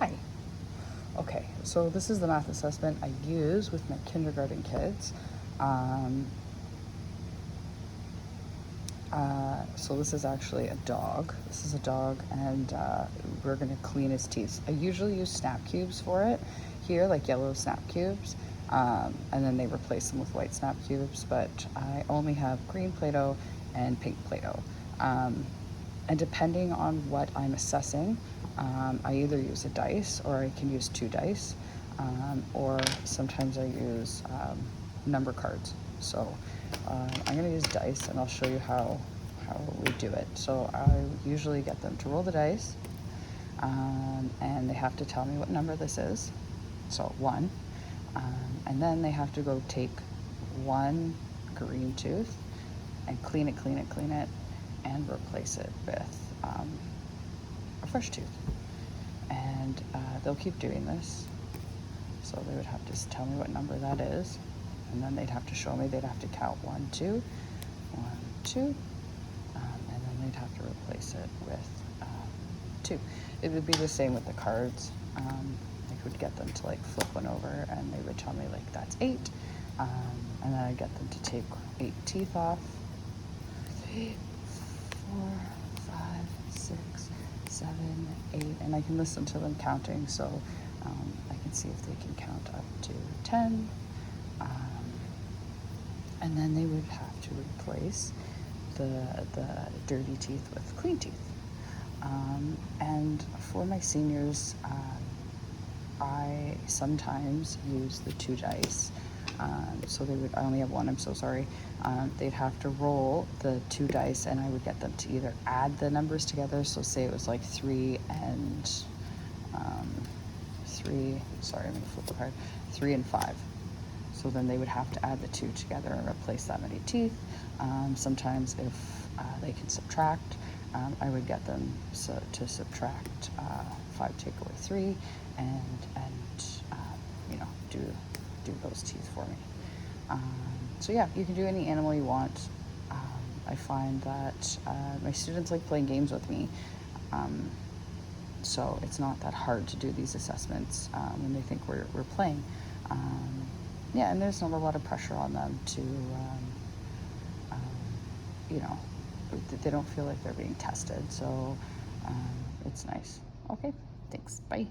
Hi. Okay, so this is the math assessment I use with my kindergarten kids. Um, so this is actually a dog. This is a dog, and we're gonna clean his teeth. I usually use snap cubes for it here, like yellow snap cubes, and then they replace them with white snap cubes. But I only have green Play-Doh and pink Play-Doh. And depending on what I'm assessing, I either use a dice or I can use two dice, or sometimes I use number cards. So I'm going to use dice, and I'll show you how we do it. So I usually get them to roll the dice, and they have to tell me what number this is. So one, and then they have to go take one green tooth and clean it, clean it, clean it, and replace it with a fresh tooth. And they'll keep doing this. So they would have to tell me what number that is, and then they'd have to show me. They'd have to count 1, 2, 1, 2, and then they'd have to replace it with 2. It would be the same with the cards. I would get them to like flip one over, and they would tell me like that's 8, and then I'd get them to take 8 teeth off. 3, 4, 5, 6, 7, 8, and I can listen to them counting, so I can see if they can count up to 10. And then they would have to replace the dirty teeth with clean teeth. And for my seniors, I sometimes use the two dice. So they would, I only have one, I'm so sorry. They'd have to roll the two dice, and I would get them to either add the numbers together. So say it was like 3 and 3, I'm gonna flip the card, 3 and 5. So then they would have to add the two together and replace that many teeth. Sometimes if they can subtract, I would get them to subtract 5, take away 3, and you know, do those teeth for me. So yeah, you can do any animal you want. I find that my students like playing games with me. So it's not that hard to do these assessments when they think we're playing. Yeah, and there's not a lot of pressure on them to, you know, they don't feel like they're being tested. So it's nice. Okay, thanks. Bye.